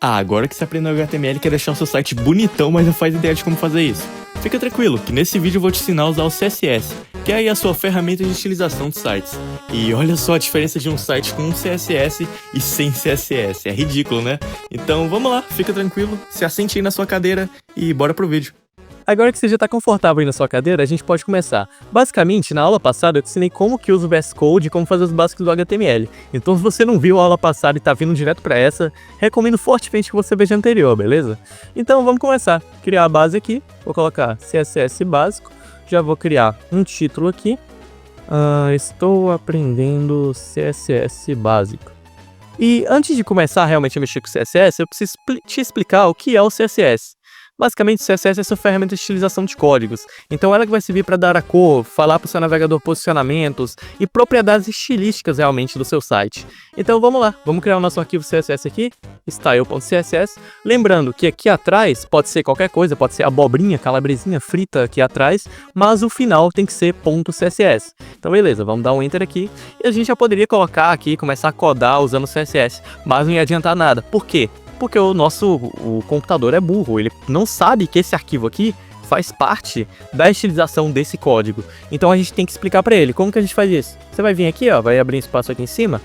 Ah, agora que você aprendeu HTML, quer deixar o seu site bonitão, mas não faz ideia de como fazer isso. Fica tranquilo, que nesse vídeo eu vou te ensinar a usar o CSS, que é aí a sua ferramenta de estilização de sites. E olha só a diferença de um site com um CSS e sem CSS, é ridículo, né? Então vamos lá, fica tranquilo, se assente aí na sua cadeira e bora pro vídeo. Agora que você já está confortável aí na sua cadeira, a gente pode começar. Basicamente, na aula passada eu te ensinei como que usa o VS Code e como fazer os básicos do HTML. Então se você não viu a aula passada e está vindo direto para essa, recomendo fortemente que você veja a anterior, beleza? Então vamos começar. Criar a base aqui, vou colocar CSS básico, já vou criar um título aqui. Estou aprendendo CSS básico. E antes de começar realmente a mexer com o CSS, eu preciso te explicar o que é o CSS. Basicamente, o CSS é sua ferramenta de estilização de códigos, então ela que vai servir para dar a cor, falar para o seu navegador posicionamentos e propriedades estilísticas realmente do seu site. Então vamos lá, vamos criar o nosso arquivo CSS aqui, style.css, lembrando que aqui atrás pode ser qualquer coisa, pode ser abobrinha, calabresinha frita aqui atrás, mas o final tem que ser .css. Então beleza, vamos dar um enter aqui e a gente já poderia colocar aqui, começar a codar usando o CSS, mas não ia adiantar nada. Por quê? Porque o computador é burro, ele não sabe que esse arquivo aqui faz parte da estilização desse código. Então a gente tem que explicar para ele como que a gente faz isso. Você vai vir aqui, ó, vai abrir um espaço aqui em cima,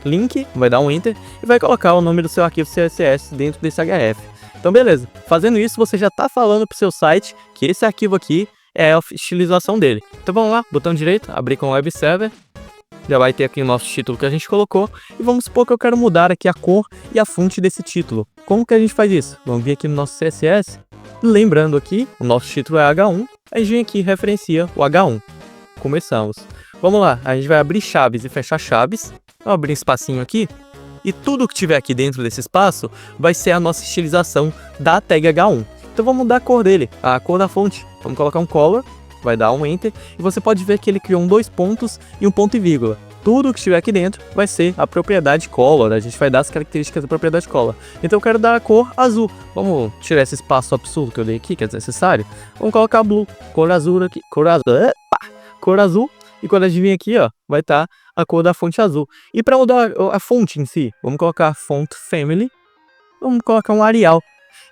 link, vai dar um enter e vai colocar o nome do seu arquivo CSS dentro desse HF. Então beleza, fazendo isso você já está falando para o seu site que esse arquivo aqui é a estilização dele. Então vamos lá, botão direito, abrir com o web server. Já vai ter aqui o nosso título que a gente colocou. E vamos supor que eu quero mudar aqui a cor e a fonte desse título. Como que a gente faz isso? Vamos vir aqui no nosso CSS. Lembrando aqui, o nosso título é H1. A gente vem aqui e referencia o H1. Começamos. Vamos lá, a gente vai abrir chaves e fechar chaves. Vamos abrir um espacinho aqui. E tudo que tiver aqui dentro desse espaço vai ser a nossa estilização da tag H1. Então vamos mudar a cor dele, a cor da fonte. Vamos colocar um color. Vai dar um enter e você pode ver que ele criou dois pontos e um ponto e vírgula. Tudo que estiver aqui dentro vai ser a propriedade color, a gente vai dar as características da propriedade color. Então eu quero dar a cor azul. Vamos tirar esse espaço absurdo que eu dei aqui, que é desnecessário. Vamos colocar blue, cor azul aqui, cor azul. E quando a gente vir aqui, ó, vai estar a cor da fonte azul. E para mudar a fonte em si, vamos colocar font family, vamos colocar um Arial.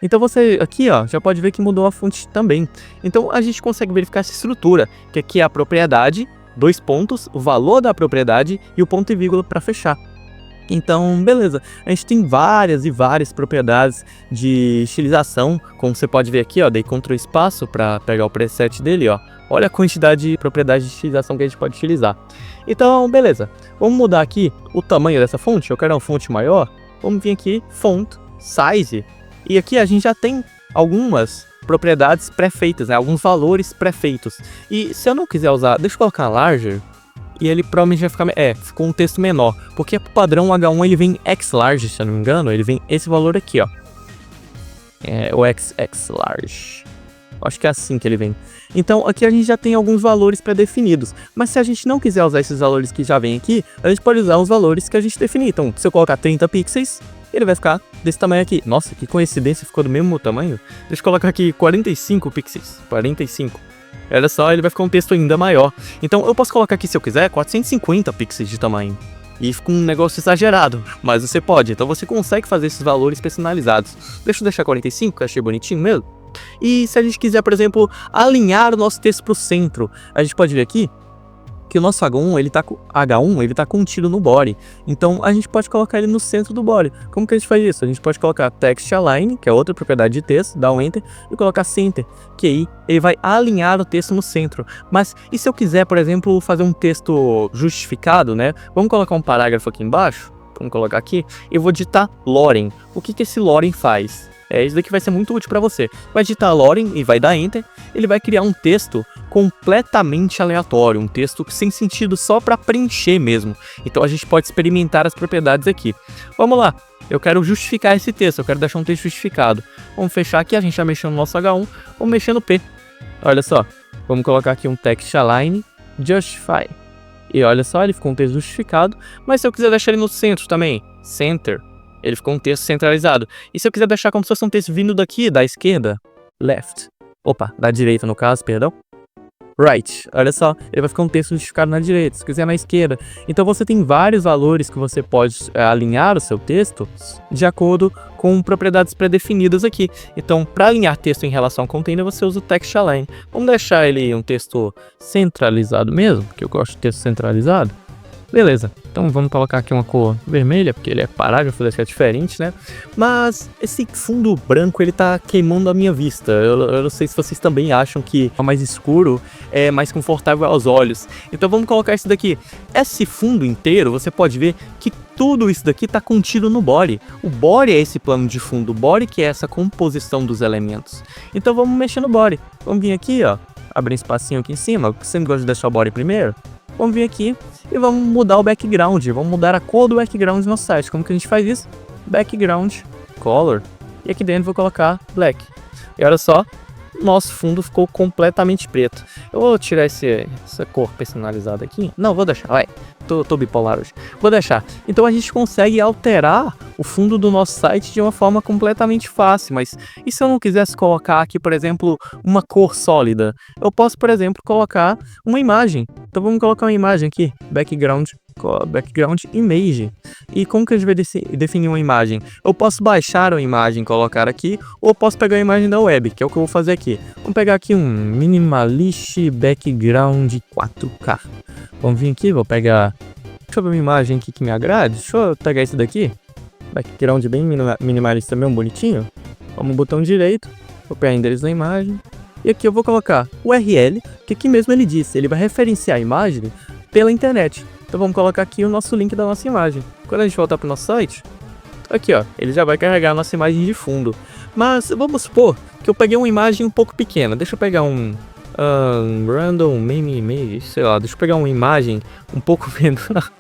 Então você aqui, ó, já pode ver que mudou a fonte também. Então a gente consegue verificar essa estrutura, que aqui é a propriedade, dois pontos, o valor da propriedade e o ponto e vírgula para fechar. Então, beleza, a gente tem várias e várias propriedades de estilização, como você pode ver aqui, ó, dei Ctrl espaço para pegar o preset dele, ó. Olha a quantidade de propriedades de estilização que a gente pode utilizar. Então, beleza, vamos mudar aqui o tamanho dessa fonte, eu quero uma fonte maior, vamos vir aqui, font, size. E aqui a gente já tem algumas propriedades pré-feitas, né? Alguns valores pré-feitos. E se eu não quiser usar, deixa eu colocar larger, e ele provavelmente vai ficar, ficou um texto menor. Porque o padrão H1 ele vem x-large, se eu não me engano, ele vem esse valor aqui, ó. É o x-large. Acho que é assim que ele vem. Então aqui a gente já tem alguns valores pré-definidos. Mas se a gente não quiser usar esses valores que já vem aqui, a gente pode usar os valores que a gente definiu. Então se eu colocar 30 pixels, ele vai ficar desse tamanho aqui. Nossa, que coincidência, ficou do mesmo tamanho. Deixa eu colocar aqui 45 pixels. 45. Olha só, ele vai ficar um texto ainda maior. Então eu posso colocar aqui, se eu quiser, 450 pixels de tamanho. E fica um negócio exagerado, mas você pode. Então você consegue fazer esses valores personalizados. Deixa eu deixar 45, que eu achei bonitinho mesmo. E se a gente quiser, por exemplo, alinhar o nosso texto para o centro, a gente pode ver aqui que o nosso H1 ele tá contido no body. Então a gente pode colocar ele no centro do body. Como que a gente faz isso? A gente pode colocar text align, que é outra propriedade de texto, dar um enter e colocar center, que aí ele vai alinhar o texto no centro. Mas e se eu quiser, por exemplo, fazer um texto justificado, né? Vamos colocar um parágrafo aqui embaixo. Vamos colocar aqui. Eu vou digitar lorem. O que esse lorem faz? Isso daqui vai ser muito útil para você. Vai digitar lorem e vai dar enter. Ele vai criar um texto completamente aleatório, um texto sem sentido, só para preencher mesmo. Então a gente pode experimentar as propriedades aqui. Vamos lá, eu quero justificar esse texto, eu quero deixar um texto justificado. Vamos fechar aqui, a gente já mexeu no nosso H1, vamos mexer no P. Olha só, vamos colocar aqui um text align, justify. E olha só, ele ficou um texto justificado, mas se eu quiser deixar ele no centro também, center, ele ficou um texto centralizado. E se eu quiser deixar como se fosse um texto vindo daqui, da esquerda, left, opa, da direita no caso, perdão, right, olha só, ele vai ficar um texto justificado na direita, se quiser na esquerda. Então você tem vários valores que você pode alinhar o seu texto de acordo com propriedades pré-definidas aqui. Então, para alinhar texto em relação ao container, você usa o text align. Vamos deixar ele um texto centralizado mesmo, porque eu gosto de texto centralizado. Beleza, então vamos colocar aqui uma cor vermelha, porque ele é parágrafo, deve ser diferente, né? Mas esse fundo branco, ele tá queimando a minha vista. Eu não sei se vocês também acham que o mais escuro é mais confortável aos olhos. Então vamos colocar isso daqui. Esse fundo inteiro, você pode ver que tudo isso daqui tá contido no body. O body é esse plano de fundo, o body que é essa composição dos elementos. Então vamos mexer no body. Vamos vir aqui, ó, abrir um espacinho aqui em cima, eu sempre gosto de deixar o body primeiro. Vamos vir aqui e vamos mudar o background, vamos mudar a cor do background no nosso site. Como que a gente faz isso? Background color. E aqui dentro vou colocar black. E olha só, nosso fundo ficou completamente preto. Eu vou tirar essa cor personalizada aqui. Não, vou deixar, vai. Tô bipolar hoje. Vou deixar. Então a gente consegue alterar o fundo do nosso site de uma forma completamente fácil. Mas e se eu não quisesse colocar aqui, por exemplo, uma cor sólida? Eu posso, por exemplo, colocar uma imagem. Então vamos colocar uma imagem aqui. Background image. E como que a gente vai definir uma imagem? Eu posso baixar uma imagem e colocar aqui, ou eu posso pegar a imagem da web, que é o que eu vou fazer aqui. Vamos pegar aqui um minimalist background 4K. Vamos vir aqui, vou pegar, deixa eu ver uma imagem aqui que me agrade. Deixa eu pegar esse daqui. Background bem minimalista mesmo, bonitinho. Vamos no botão direito, vou pegar endereço da imagem. E aqui eu vou colocar o URL, que aqui mesmo ele disse, ele vai referenciar a imagem pela internet. Então vamos colocar aqui o nosso link da nossa imagem. Quando a gente voltar para o nosso site, aqui ó, ele já vai carregar a nossa imagem de fundo. Mas vamos supor que eu peguei uma imagem um pouco pequena. Deixa eu pegar um random meme image, sei lá, deixa eu pegar uma imagem um pouco menor.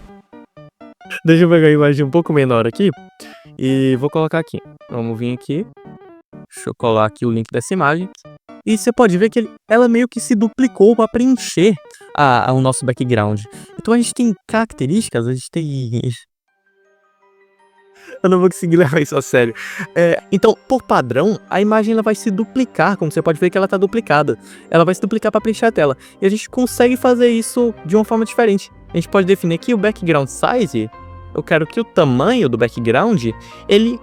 Deixa eu pegar uma imagem um pouco menor aqui e vou colocar aqui. Vamos vir aqui. Deixa eu colar aqui o link dessa imagem. E você pode ver que ela meio que se duplicou para preencher o nosso background. Então a gente tem características, a gente tem... Eu não vou conseguir levar isso a sério. Então, por padrão, a imagem ela vai se duplicar, como você pode ver que ela está duplicada. Ela vai se duplicar para preencher a tela. E a gente consegue fazer isso de uma forma diferente. A gente pode definir aqui o background size. Eu quero que o tamanho do background, ele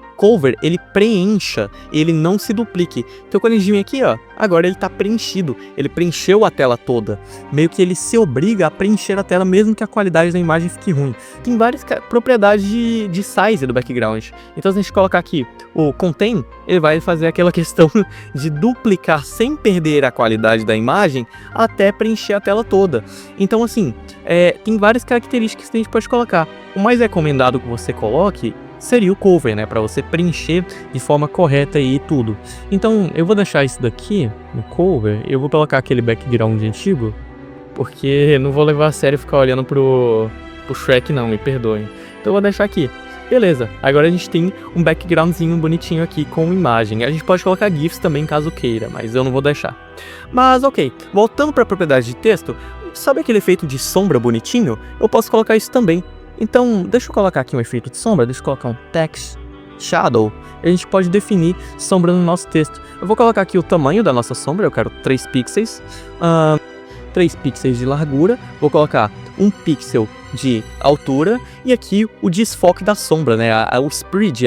preencha, ele não se duplique. Então quando a gente vem aqui, ó, agora ele tá preenchido, ele preencheu a tela toda. Meio que ele se obriga a preencher a tela, mesmo que a qualidade da imagem fique ruim. Tem várias propriedades de size do background. Então se a gente colocar aqui o contain, ele vai fazer aquela questão de duplicar sem perder a qualidade da imagem até preencher a tela toda. Então assim, tem várias características que a gente pode colocar. O mais recomendado que você coloque seria o cover, né, para você preencher de forma correta e tudo. Então eu vou deixar isso daqui no cover, eu vou colocar aquele background antigo, porque não vou levar a sério ficar olhando pro Shrek não, me perdoem. Então eu vou deixar aqui. Beleza, agora a gente tem um backgroundzinho bonitinho aqui com imagem. A gente pode colocar GIFs também caso queira, mas eu não vou deixar. Mas ok, voltando para a propriedade de texto, sabe aquele efeito de sombra bonitinho? Eu posso colocar isso também. Então, deixa eu colocar aqui um efeito de sombra, deixa eu colocar um text shadow, e a gente pode definir sombra no nosso texto. Eu vou colocar aqui o tamanho da nossa sombra, eu quero 3 pixels, 3 pixels de largura, vou colocar 1 pixel de altura, e aqui o desfoque da sombra, né, o spread,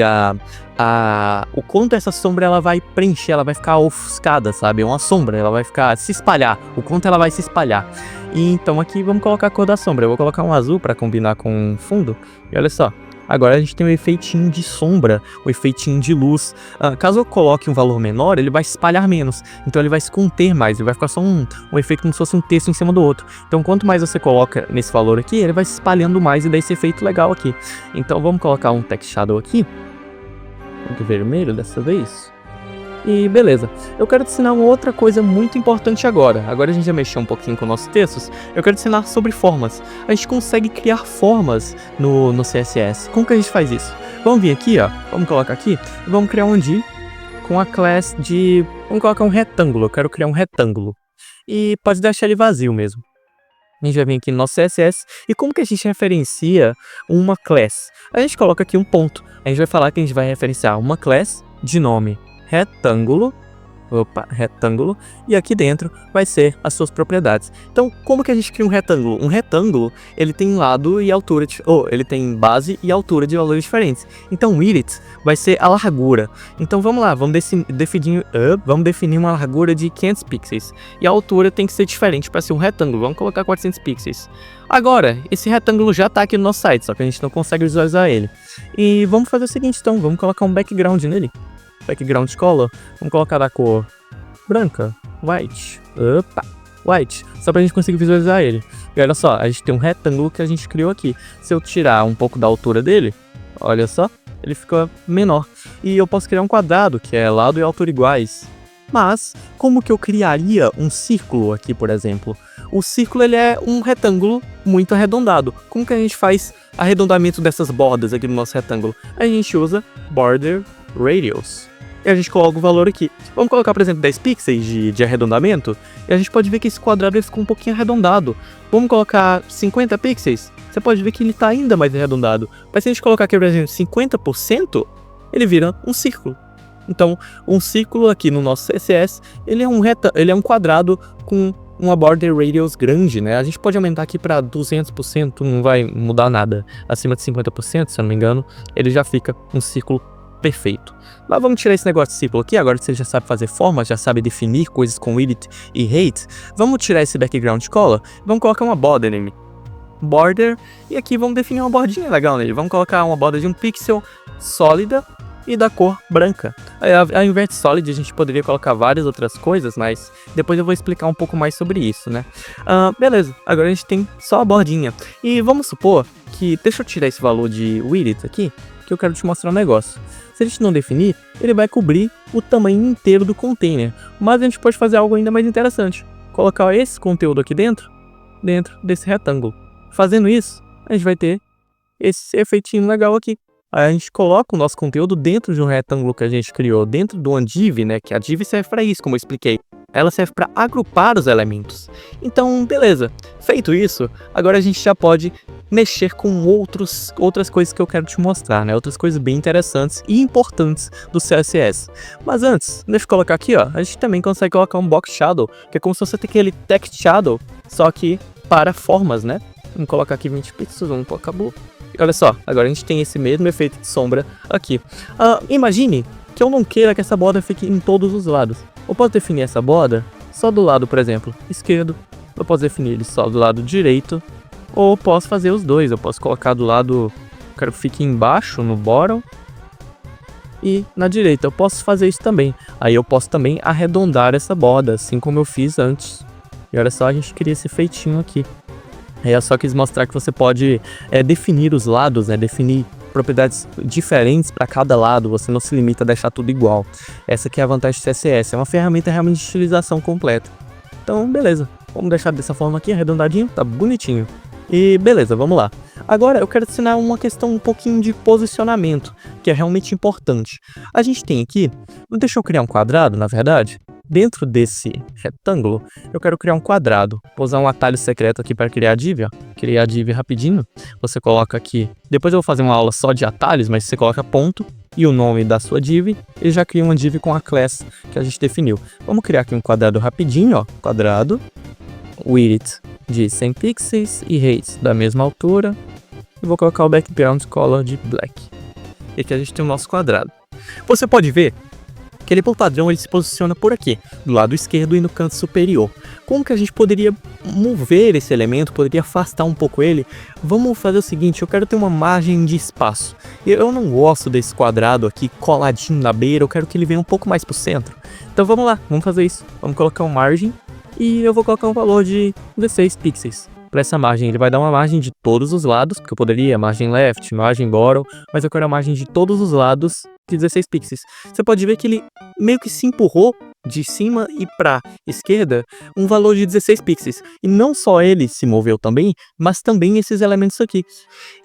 o quanto essa sombra ela vai preencher, ela vai ficar ofuscada, sabe, é uma sombra, ela vai ficar, se espalhar, o quanto ela vai se espalhar. E então aqui vamos colocar a cor da sombra, eu vou colocar um azul para combinar com o fundo, e olha só. Agora a gente tem um efeitinho de sombra, um efeitinho de luz. Caso eu coloque um valor menor, ele vai se espalhar menos. Então ele vai se conter mais, ele vai ficar só um efeito como se fosse um texto em cima do outro. Então quanto mais você coloca nesse valor aqui, ele vai se espalhando mais e dá esse efeito legal aqui. Então vamos colocar um text shadow aqui. Vermelho dessa vez. E beleza, eu quero te ensinar uma outra coisa muito importante agora. Agora a gente já mexeu um pouquinho com nossos textos. Eu quero te ensinar sobre formas. A gente consegue criar formas no CSS. Como que a gente faz isso? Vamos vir aqui, ó. Vamos colocar aqui. Vamos criar um div com a class de... Vamos colocar um retângulo. Eu quero criar um retângulo. E pode deixar ele vazio mesmo. A gente vai vir aqui no nosso CSS. E como que a gente referencia uma class? A gente coloca aqui um ponto. A gente vai falar que a gente vai referenciar uma class de nome retângulo, Opa, retângulo. E aqui dentro vai ser as suas propriedades. Então, como que a gente cria um retângulo? Um retângulo, ele tem lado e altura, ele tem base e altura de valores diferentes. Então, width vai ser a largura. Então, vamos lá, vamos definir uma largura de 500 pixels. E a altura tem que ser diferente para ser um retângulo. Vamos colocar 400 pixels. Agora, esse retângulo já está aqui no nosso site, só que a gente não consegue visualizar ele. E vamos fazer o seguinte, então, vamos colocar um background nele. Background color, vamos colocar da cor branca, white, white, só pra gente conseguir visualizar ele. E olha só, a gente tem um retângulo que a gente criou aqui. Se eu tirar um pouco da altura dele, olha só, ele fica menor. E eu posso criar um quadrado, que é lado e altura iguais. Mas, como que eu criaria um círculo aqui, por exemplo? O círculo, ele é um retângulo muito arredondado. Como que a gente faz arredondamento dessas bordas aqui no nosso retângulo? A gente usa border radius. E a gente coloca o valor aqui. Vamos colocar, por exemplo, 10 pixels de arredondamento. E a gente pode ver que esse quadrado ele ficou um pouquinho arredondado. Vamos colocar 50 pixels. Você pode ver que ele está ainda mais arredondado. Mas se a gente colocar aqui, por exemplo, 50%, ele vira um círculo. Então, um círculo aqui no nosso CSS, ele é um quadrado com uma border radius grande, né? A gente pode aumentar aqui para 200%, não vai mudar nada. Acima de 50%, se eu não me engano, ele já fica um círculo perfeito. Mas vamos tirar esse negócio de círculo aqui, agora que você já sabe fazer formas, já sabe definir coisas com width e height. Vamos tirar esse background color, vamos colocar uma border nele. Border, e aqui vamos definir uma bordinha legal nele. Vamos colocar uma borda de 1 pixel, sólida e da cor branca. Ao invés de solid, a gente poderia colocar várias outras coisas, mas depois eu vou explicar um pouco mais sobre isso, né? Beleza, agora a gente tem só a bordinha. E vamos supor que, deixa eu tirar esse valor de width aqui, que eu quero te mostrar um negócio. Se a gente não definir, ele vai cobrir o tamanho inteiro do container. Mas a gente pode fazer algo ainda mais interessante. Colocar esse conteúdo aqui dentro desse retângulo. Fazendo isso, a gente vai ter esse efeitinho legal aqui. Aí a gente coloca o nosso conteúdo dentro de um retângulo que a gente criou, dentro de uma div, né? Que a div serve para isso, como eu expliquei. Ela serve para agrupar os elementos. Então, beleza. Feito isso, agora a gente já pode mexer com outras coisas que eu quero te mostrar, né? Outras coisas bem interessantes e importantes do CSS. Mas antes, deixa eu colocar aqui, ó. A gente também consegue colocar um box shadow, que é como se você tem aquele text shadow, só que para formas, né? Vamos colocar aqui 20 pixels, acabou. E olha só, agora a gente tem esse mesmo efeito de sombra aqui. Imagine que eu não queira que essa borda fique em todos os lados. Eu posso definir essa borda só do lado, por exemplo, esquerdo. Eu posso definir ele só do lado direito. Ou posso fazer os dois. Eu posso colocar do lado, quero que fique embaixo, no bottom. E na direita eu posso fazer isso também. Aí eu posso também arredondar essa borda, assim como eu fiz antes. E olha só, a gente cria esse feitinho aqui. Eu só quis mostrar que você pode definir os lados, né? Definir propriedades diferentes para cada lado, você não se limita a deixar tudo igual. Essa aqui é a vantagem do CSS, é uma ferramenta realmente de estilização completa. Então, beleza, vamos deixar dessa forma aqui, arredondadinho, tá bonitinho. E beleza, vamos lá. Agora eu quero te ensinar uma questão um pouquinho de posicionamento, que é realmente importante. A gente tem aqui, deixa eu criar um quadrado, na verdade. Dentro desse retângulo, eu quero criar um quadrado. Vou usar um atalho secreto aqui para criar a div, ó. Criar a div rapidinho. Você coloca aqui, depois eu vou fazer uma aula só de atalhos, mas você coloca ponto e o nome da sua div, e já cria uma div com a class que a gente definiu. Vamos criar aqui um quadrado rapidinho, ó. Quadrado, width de 100 pixels e height da mesma altura. E vou colocar o background color de black. E aqui a gente tem o nosso quadrado. Você pode ver que ele, por padrão, ele se posiciona por aqui, do lado esquerdo e no canto superior. Como que a gente poderia mover esse elemento, poderia afastar um pouco ele? Vamos fazer o seguinte, eu quero ter uma margem de espaço. Eu não gosto desse quadrado aqui coladinho na beira, eu quero que ele venha um pouco mais pro centro. Então vamos lá, vamos fazer isso. Vamos colocar uma margem e eu vou colocar um valor de 16 pixels. Para essa margem, ele vai dar uma margem de todos os lados, porque eu poderia margem left, margem bottom, mas eu quero a margem de todos os lados de 16 pixels. Você pode ver que ele meio que se empurrou de cima e para esquerda um valor de 16 pixels. E não só ele se moveu também, mas também esses elementos aqui.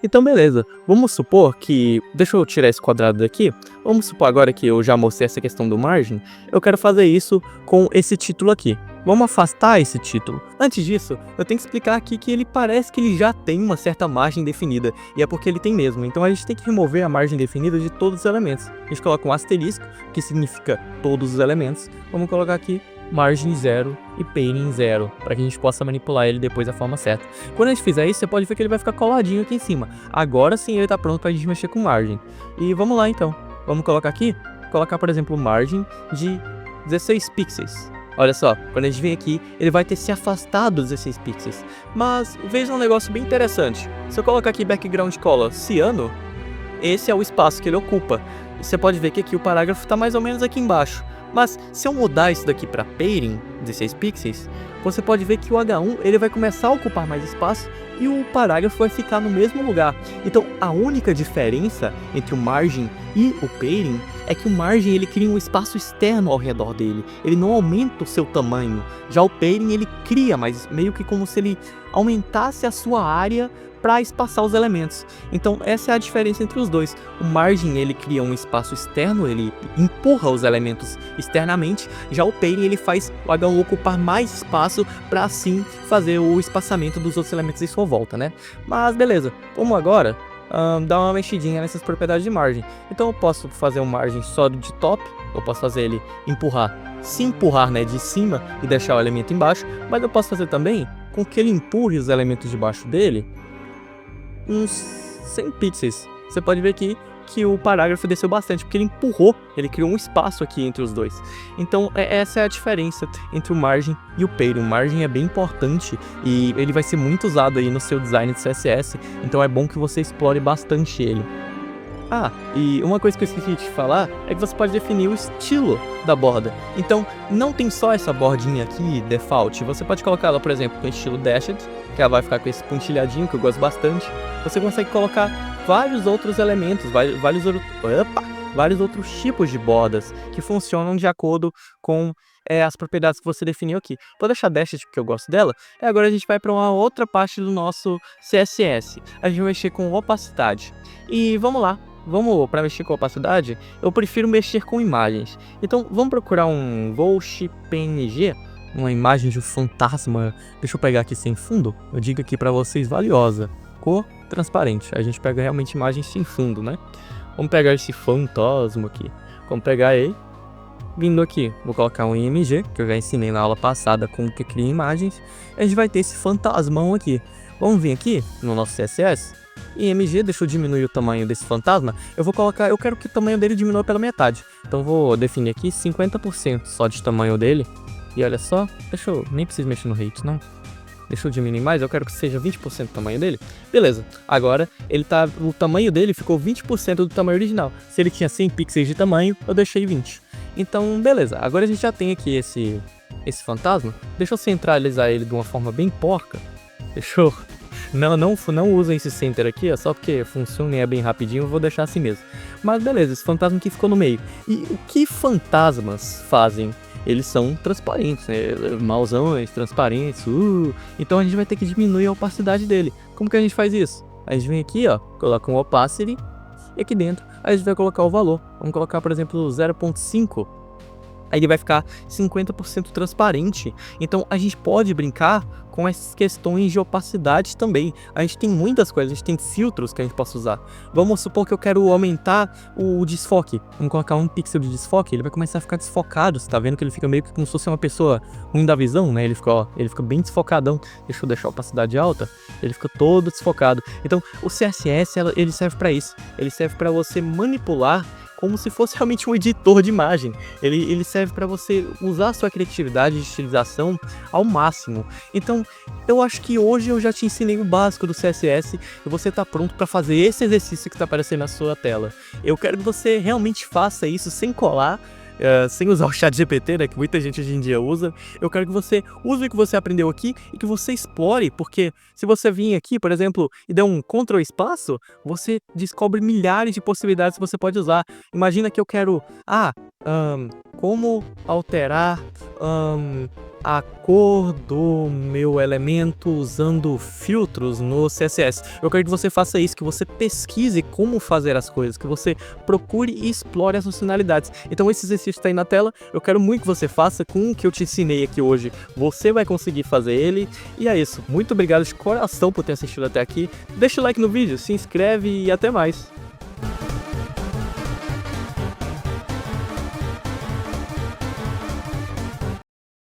Então beleza, vamos supor que, deixa eu tirar esse quadrado daqui, vamos supor agora que eu já mostrei essa questão do margem, eu quero fazer isso com esse título aqui. Vamos afastar esse título. Antes disso, eu tenho que explicar aqui que ele parece que ele já tem uma certa margem definida, e é porque ele tem mesmo. Então a gente tem que remover a margem definida de todos os elementos. A gente coloca um asterisco, que significa todos os elementos. Vamos colocar aqui margem 0 e padding 0, para que a gente possa manipular ele depois da forma certa. Quando a gente fizer isso, você pode ver que ele vai ficar coladinho aqui em cima. Agora sim ele está pronto para a gente mexer com margem. E vamos lá então. Vamos colocar aqui, por exemplo, margem de 16 pixels. Olha só, quando a gente vem aqui, ele vai ter se afastado dos 16 pixels. Mas veja um negócio bem interessante. Se eu colocar aqui background color ciano, esse é o espaço que ele ocupa. E você pode ver que aqui o parágrafo está mais ou menos aqui embaixo. Mas se eu mudar isso daqui para padding, 16 pixels, você pode ver que o H1 ele vai começar a ocupar mais espaço e o parágrafo vai ficar no mesmo lugar. Então a única diferença entre o margin e o padding é que o margin ele cria um espaço externo ao redor dele, ele não aumenta o seu tamanho. Já o padding ele cria, mas meio que como se ele aumentasse a sua área para espaçar os elementos. Então essa é a diferença entre os dois. O margin ele cria um espaço externo, ele empurra os elementos externamente, já o padding ele faz o H1 ocupar mais espaço para assim fazer o espaçamento dos outros elementos em sua volta, né? Mas beleza, vamos agora dar uma mexidinha nessas propriedades de margem. Então eu posso fazer um margem só de top, eu posso fazer ele se empurrar, né, de cima e deixar o elemento embaixo, mas eu posso fazer também com que ele empurre os elementos debaixo dele uns 100 pixels. Você pode ver aqui que o parágrafo desceu bastante, porque ele empurrou, ele criou um espaço aqui entre os dois. Então essa é a diferença entre o margin e o padding. O margin é bem importante e ele vai ser muito usado aí no seu design de CSS, então é bom que você explore bastante ele. Ah, e uma coisa que eu esqueci de te falar é que você pode definir o estilo da borda. Então, não tem só essa bordinha aqui, default. Você pode colocar ela, por exemplo, com estilo dashed, que ela vai ficar com esse pontilhadinho, que eu gosto bastante. Você consegue colocar vários outros elementos, vários outros tipos de bordas que funcionam de acordo com as propriedades que você definiu aqui. Vou deixar dashed porque eu gosto dela. E agora a gente vai para uma outra parte do nosso CSS. A gente vai mexer com opacidade. E vamos lá. Para mexer com opacidade, eu prefiro mexer com imagens. Então vamos procurar um Ghost PNG, uma imagem de um fantasma. Deixa eu pegar aqui sem fundo. Eu digo aqui para vocês, valiosa. Cor transparente. A gente pega realmente imagens sem fundo, né? Vamos pegar esse fantasma aqui. Vamos pegar ele. Vindo aqui, vou colocar um IMG, que eu já ensinei na aula passada como que cria imagens. A gente vai ter esse fantasmão aqui. Vamos vir aqui no nosso CSS. IMG, deixa eu diminuir o tamanho desse fantasma. Eu quero que o tamanho dele diminua pela metade. Então vou definir aqui 50% só de tamanho dele. E olha só, nem preciso mexer no rate, não. Deixa eu diminuir mais, eu quero que seja 20% do tamanho dele. Beleza, agora o tamanho dele ficou 20% do tamanho original. Se ele tinha 100 pixels de tamanho, eu deixei 20. Então, beleza, agora a gente já tem aqui esse fantasma. Deixa eu centralizar ele de uma forma bem porca. Não usem esse center aqui, só porque funciona e é bem rapidinho, eu vou deixar assim mesmo. Mas beleza, esse fantasma que ficou no meio. E o que fantasmas fazem? Eles são transparentes, né? Mauzões, transparentes. Então a gente vai ter que diminuir a opacidade dele. Como que a gente faz isso? A gente vem aqui, ó, coloca um opacity e aqui dentro a gente vai colocar o valor. Vamos colocar, por exemplo, 0.5. Aí ele vai ficar 50% transparente. Então a gente pode brincar com essas questões de opacidade também. A gente tem muitas coisas, a gente tem filtros que a gente possa usar. Vamos supor que eu quero aumentar o desfoque. Vamos colocar 1 pixel de desfoque, ele vai começar a ficar desfocado. Você tá vendo que ele fica meio que como se fosse uma pessoa ruim da visão, né? Ele fica bem desfocadão. Deixa eu deixar a opacidade alta. Ele fica todo desfocado. Então o CSS ele serve para isso. Ele serve para você manipular como se fosse realmente um editor de imagem. Ele serve para você usar a sua criatividade de estilização ao máximo. Então, eu acho que hoje eu já te ensinei o básico do CSS e você está pronto para fazer esse exercício que está aparecendo na sua tela. Eu quero que você realmente faça isso sem colar, sem usar o ChatGPT, né, que muita gente hoje em dia usa. Eu quero que você use o que você aprendeu aqui e que você explore, porque se você vir aqui, por exemplo, e der um Ctrl espaço, você descobre milhares de possibilidades que você pode usar. Imagina que eu quero, como alterar a cor do meu elemento usando filtros no CSS. Eu quero que você faça isso, que você pesquise como fazer as coisas, que você procure e explore as funcionalidades. Então esse exercício está aí na tela, eu quero muito que você faça com o que eu te ensinei aqui hoje. Você vai conseguir fazer ele, e é isso. Muito obrigado de coração por ter assistido até aqui. Deixa o like no vídeo, se inscreve e até mais.